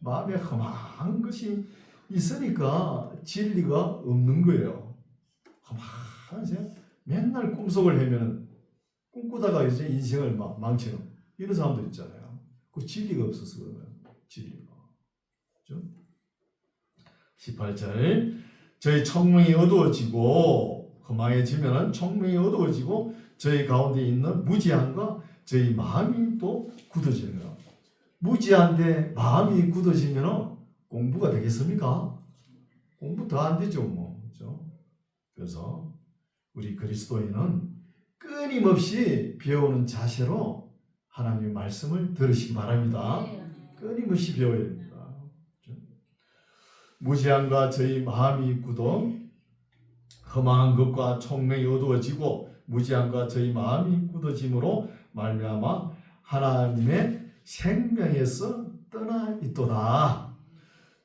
마음에 흠한 것이 있으니까 진리가 없는 거예요. 흠한 맨날 꿈속을 헤매는 꿈꾸다가 이제 인생을 막 망치는 이런 사람들 있잖아요. 그 진리가 없어서 그래요. 진리가. 그렇죠? 18절 저희 청명이 어두워지고 흠망해지면은 청명이 어두워지고 저희 가운데 있는 무지함과 저희 마음이 또 굳어지는 거예요. 무지한데 마음이 굳어지면은 공부가 되겠습니까? 공부 더 안 되죠, 뭐. 그렇죠? 그래서 우리 그리스도인은 끊임없이 배우는 자세로 하나님의 말씀을 들으시기 바랍니다. 끊임없이 배워야 됩니다. 그렇죠? 무지함과 저희 마음이 굳어 흠한 것과 총명이 어두워지고 무지함과 저희 마음이 굳어짐으로 말미암아 하나님의 생명에서 떠나 있도다.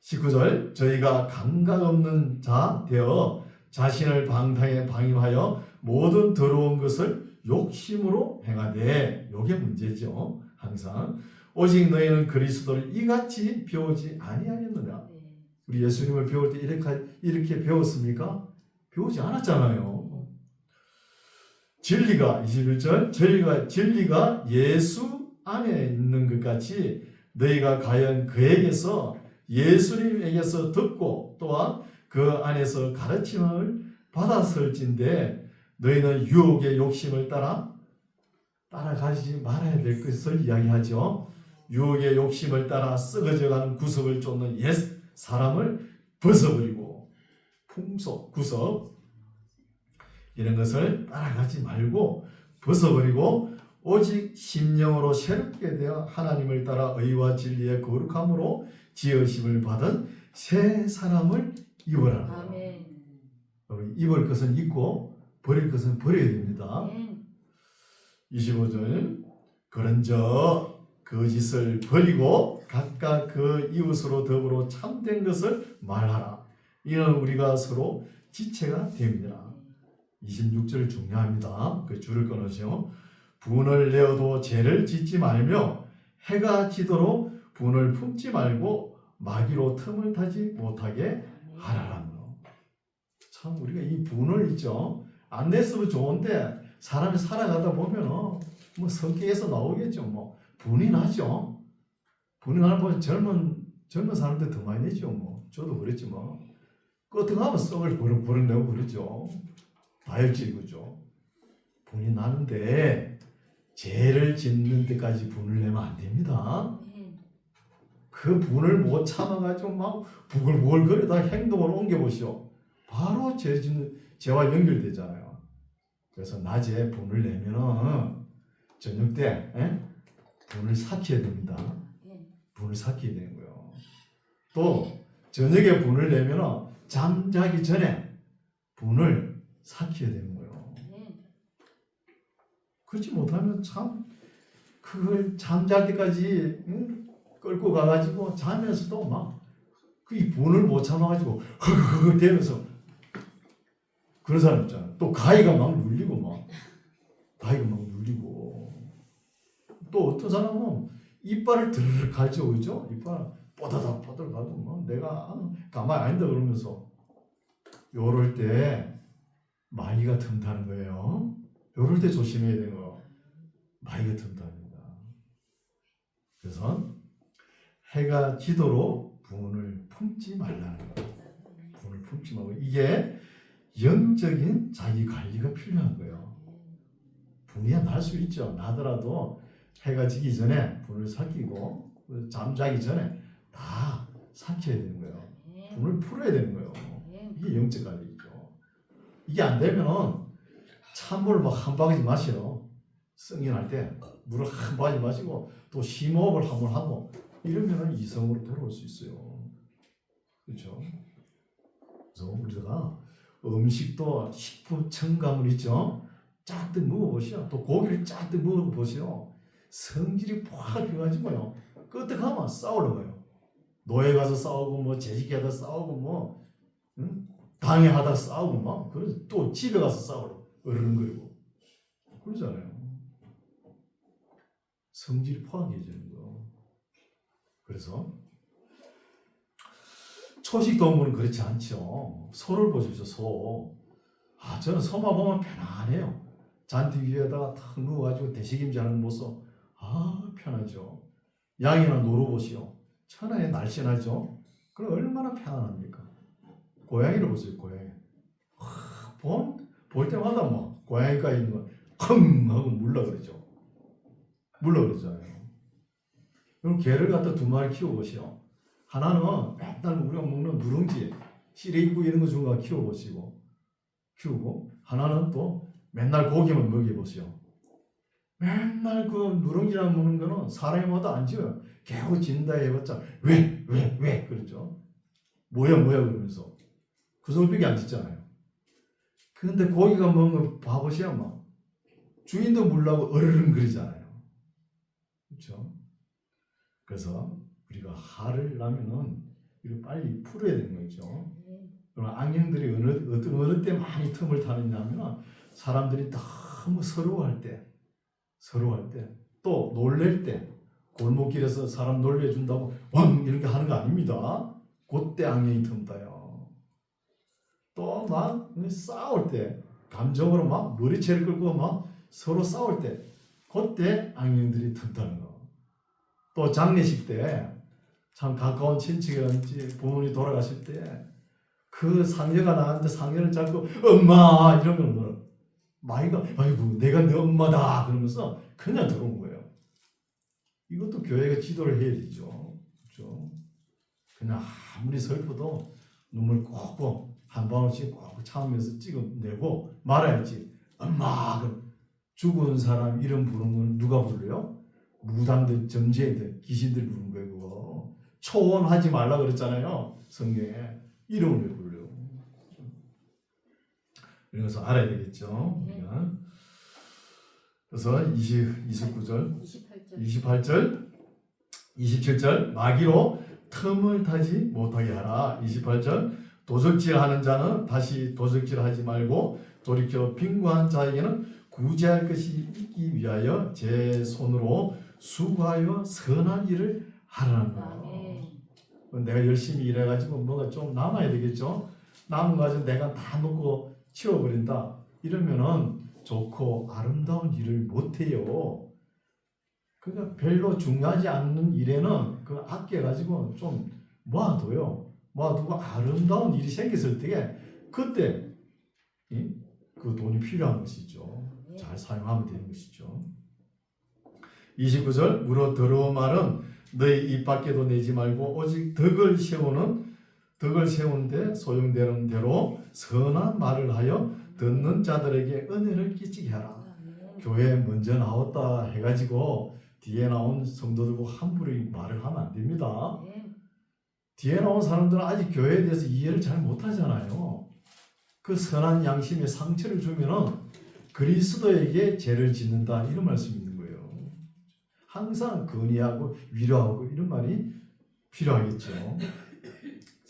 19절 저희가 감각 없는 자 되어 자신을 방탕에 방임하여 모든 더러운 것을 욕심으로 행하되 요게 문제죠. 항상 오직 너희는 그리스도를 이같이 배우지 아니하였느냐. 우리 예수님을 배울 때 이렇게 배웠습니까? 배우지 않았잖아요. 진리가 21절 진리가 예수 안에 있는 것 같이 너희가 과연 그에게서 예수님에게서 듣고 또한 그 안에서 가르침을 받았을진데 너희는 유혹의 욕심을 따라가지 말아야 될 것을 이야기하죠. 유혹의 욕심을 따라 썩어져가는 구석을 쫓는 옛 사람을 벗어버리고 풍속, 구석 이런 것을 따라가지 말고 벗어버리고 오직 심령으로 새롭게 되어 하나님을 따라 의와 진리의 거룩함으로 지으심을 받은 새 사람을 입으라는 거예요. 아멘. 입을 것은 입고 버릴 것은 버려야 됩니다. 아멘. 25절 그런저 거짓을 버리고 각각 그 이웃으로 더불어 참된 것을 말하라. 이는 우리가 서로 지체가 됩니다. 26절 중요합니다. 그 줄을 끊으시오. 분을 내어도 죄를 짓지 말며 해가 지도록 분을 품지 말고 마귀로 틈을 타지 못하게 하라는 거. 참 우리가 이 분을 있죠. 안 냈으면 좋은데 사람이 살아가다 보면은 뭐 성격에서 나오겠죠. 뭐 분이 나죠. 분이 나면 젊은 사람들 더 많이 내죠. 뭐 저도 그랬지 뭐. 그 어떻게 하면 썩을 버릇내고 그러죠. 다혈질이죠. 분이 나는데 죄를 짓는 데까지 분을 내면 안 됩니다. 그 분을 못 참아가지고 막 부글부글 거리다 행동을 옮겨보시오. 바로 죄와 연결되잖아요. 그래서 낮에 분을 내면은 저녁 때 분을 삭혀야 됩니다. 분을 삭혀야 되는 거예요. 또 저녁에 분을 내면은 잠자기 전에 분을 삭혀야 되는 거예요. 그렇지 못하면 참 그걸 잠잘 때까지 끌고 가가지고 자면서도 막 그 분을 못 참아가지고 허허허 대면서 그런 사람 있잖아. 또 가위가 막 눌리고 또 어떤 사람은 이빨을 드르륵 갈죠, 그죠? 이빨 뽀다닥 가고 뭐 내가 가만히 아닌다 그러면서 요럴 때 마귀가 틈타는 거예요. 요럴 때 조심해야 되는 거. 마귀가 틈탑니다. 그래서 해가 지도록 분을 품지 말라는 거예요. 분을 품지 말고 이게 영적인 자기 관리가 필요한 거예요. 분이야 날 수 있죠. 나더라도 해가 지기 전에 분을 삭히고 잠자기 전에 다 삭혀야 되는 거예요. 분을 풀어야 되는 거예요. 이게 영적 관리죠. 이게 안 되면 찬물을 막 한 바가지 마셔요. 승인할 때 물을 한 바가지 마시고 또 심호흡을 한번 하고 이러면 이성으로 돌아올 수 있어요. 그렇죠? 그래서 우리가 음식도 식품 첨가물 있죠. 쫙뜩 먹어보시오. 또 고기를 쫙뜩 먹어보시오. 성질이 확 해가지고요. 끄떡하면 싸우려고요. 노예 가서 싸우고 뭐 재직하다 싸우고 뭐 당해하다 싸우고 막 그래서 또 집에 가서 싸우려 어른거리고 그러잖아요. 성질이 포악해지는 거. 그래서 초식 동물은 그렇지 않죠. 소를 보십시오. 소. 저는 소만 보면 편안해요. 잔디 위에다가 탁 누워가지고 대식임자하는 모습. 편하죠. 양이나 노루 보시오. 천하에 날씬하죠. 그럼 얼마나 편안합니까? 고양이를 보세요. 고양이. 볼 때마다 뭐 고양이가 있는 거 컹 하고 물러 그러잖아요. 그럼 개를 갖다 2마리 키워보시오. 하나는 맨날 우리가 먹는 누룽지, 시래기국 이런 거 주는 거 키우고 하나는 또 맨날 고기만 먹여보시오. 맨날 그 누룽지랑 먹는 거는 사람마다 안 지어요. 개고 진다 해봤자 왜 그러죠. 뭐야 그러면서 그 소리밖에 안 짓잖아요. 그런데 고기가 먹는 거 봐보시오. 막 주인도 몰라고 어르릉거리잖아요. 그렇죠? 그래서 우리가 화를 나면은 이거 빨리 풀어야 되는 거죠. 그럼 악령들이 어느 때 많이 틈을 타느냐면 사람들이 너무 서러워할 때 또 놀랄 때 골목길에서 사람 놀래준다고 왕 이렇게 하는 거 아닙니다. 그때 악령이 틈타요. 또 막 싸울 때 감정으로 막 머리채를 끌고 막 서로 싸울 때 그때 악령들이 틈타는 거. 또 장례식 때 참 가까운 친척이든지 부모님이 돌아가실 때 그 상녀가 나왔는데 상녀를 잡고 엄마 이러면 마이가 아이고 내가 네 엄마다 그러면서 그냥 들어온 거예요. 이것도 교회가 지도를 해야 되죠. 그렇죠? 그냥 아무리 슬퍼도 눈물 꼭꼭 한 방울씩 꼭 참으면서 찍어내고 말아야지. 엄마 죽은 사람 이름 부르는 건 누가 불러요? 무당들, 점쟁이들, 귀신들 부르는 거예요. 그거 초원하지 말라 그랬잖아요. 성경에. 이름을 왜 불러요? 이런 것을 알아야 되겠죠. 우리가. 그래서 29절, 28절, 27절 마귀로 틈을 타지 못하게 하라. 28절 도적질하는 자는 다시 도적질하지 말고 돌이켜 빈구한 자에게는 구제할 것이 있기 위하여 제 손으로 수고하여 선한 일을 하라는 거예요. 내가 열심히 일해가지고 뭐가 좀 남아야 되겠죠. 남은 거 가지고 내가 다 놓고 치워버린다. 이러면은 좋고 아름다운 일을 못해요. 그러니까 별로 중요하지 않는 일에는 그 아껴가지고 좀 모아둬요. 모아두고 아름다운 일이 생겼을 때 그때 그 돈이 필요한 것이죠. 잘 사용하면 되는 것이죠. 29절 무릇 더러운 말은 너희 입 밖에도 내지 말고 오직 덕을 세우는데 소용되는 대로 선한 말을 하여 듣는 자들에게 은혜를 끼치게 하라. 교회에 먼저 나왔다 해가지고 뒤에 나온 성도들과 함부로 말을 하면 안 됩니다. 뒤에 나온 사람들은 아직 교회에 대해서 이해를 잘 못하잖아요. 그 선한 양심에 상처를 주면은 그리스도에게 죄를 짓는다 이런 말씀이 있는 거예요. 항상 건의하고 위로하고 이런 말이 필요하겠죠.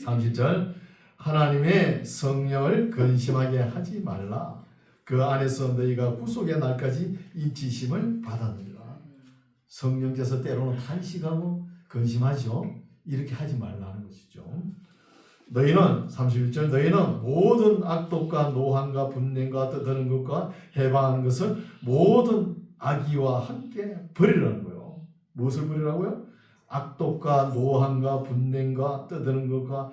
30절 하나님의 성령을 근심하게 하지 말라. 그 안에서 너희가 구속의 날까지 인치심을 받았느니라. 성령께서 때로는 탄식하고 근심하죠. 이렇게 하지 말라는 것이죠. 너희는 31절 너희는 모든 악독과 노함과 분냄과 떠드는 것과 해방하는 것을 모든 악의와 함께 버리라는 거예요. 무엇을 버리라고요? 악독과 노함과 분냄과 떠드는 것과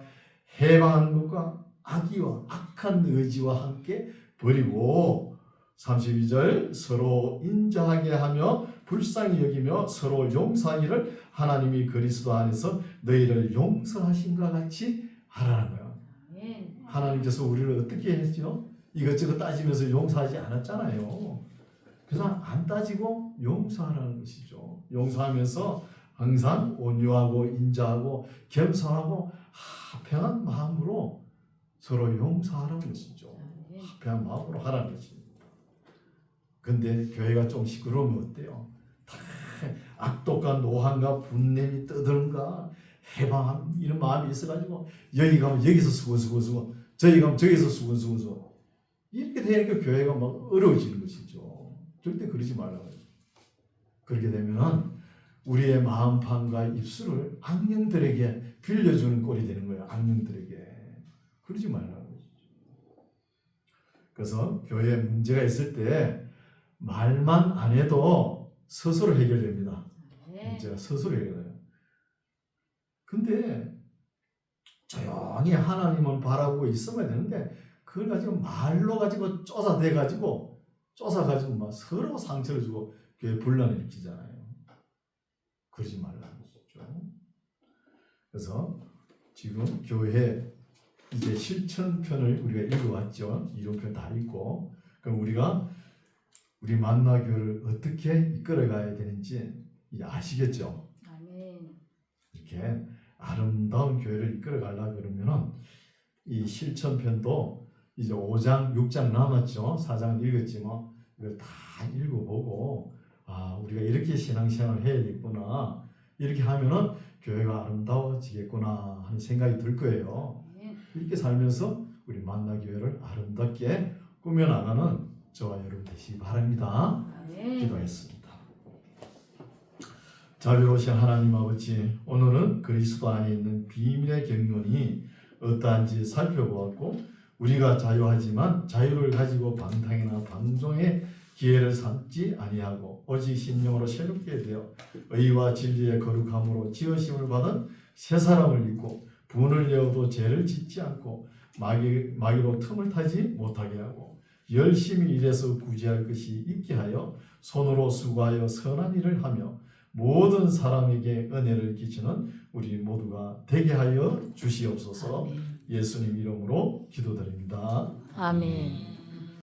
해방하는 것과 악의와 악한 의지와 함께 버리고 32절 서로 인자하게 하며 불쌍히 여기며 서로 용서하기를 하나님이 그리스도 안에서 너희를 용서하신과 같이 하라는 거예요. 하나님께서 우리를 어떻게 했죠? 이것저것 따지면서 용서하지 않았잖아요. 그래서 안 따지고 용서하라는 것이죠. 용서하면서 항상 온유하고 인자하고 겸손하고 화평한 마음으로 서로 용서하라는 것이죠. 화평한 마음으로 하라는 것입니다. 근데 교회가 좀 시끄러우면 어때요? 다 악독과 노함과 분냄이 떠드는가 해방 이런 마음이 있어가지고 여기 가면 여기서 수고수고수고 저기 가면 저기서 수고수고수고 이렇게 되니까 교회가 막 어려워지는 것이죠. 절대 그러지 말라고. 그렇게 되면은 우리의 마음판과 입술을 악령들에게 빌려주는 꼴이 되는 거예요. 악령들에게. 그러지 말라고. 그래서 교회에 문제가 있을 때 말만 안 해도 스스로 해결됩니다. 문제가 스스로 해결돼요. 근데 조용히 하나님은 바라보고 있어야 되는데 그걸 가지고 말로 가지고 쫓아가지고 막 서로 상처를 주고 교회 분란을 일으키잖아요. 그러지 말라는 것이죠. 그래서 지금 교회 이제 실천편을 우리가 읽어왔죠. 이론편 다 읽고 그럼 우리가 우리 만나교회를 어떻게 이끌어가야 되는지 이제 아시겠죠. 아멘. 이렇게 아름다운 교회를 이끌어가려고 그러면은 이 실천편도 이제 5장, 6장 남았죠. 4장 읽었지만 이걸 다 읽어보고 우리가 이렇게 신앙생활을 해야겠구나. 이렇게 하면은 교회가 아름다워지겠구나 하는 생각이 들 거예요. 이렇게 살면서 우리 만나교회를 아름답게 꾸며나가는 저와 여러분 되시기 바랍니다. 기도하겠습니다. 자비로우신 하나님 아버지, 오늘은 그리스도 안에 있는 비밀의 경륜이 어떠한지 살펴보았고 우리가 자유하지만 자유를 가지고 방탕이나 방종의 기회를 삼지 아니하고 오직 심령으로 새롭게 되어 의와 진리의 거룩함으로 지으심을 받은 새 사람을 입고 분을 내어도 죄를 짓지 않고 마귀로 틈을 타지 못하게 하고 열심히 일해서 구제할 것이 있게 하여 손으로 수고하여 선한 일을 하며 모든 사람에게 은혜를 끼치는 우리 모두가 되게 하여 주시옵소서. 아멘. 예수님 이름으로 기도드립니다. 아멘.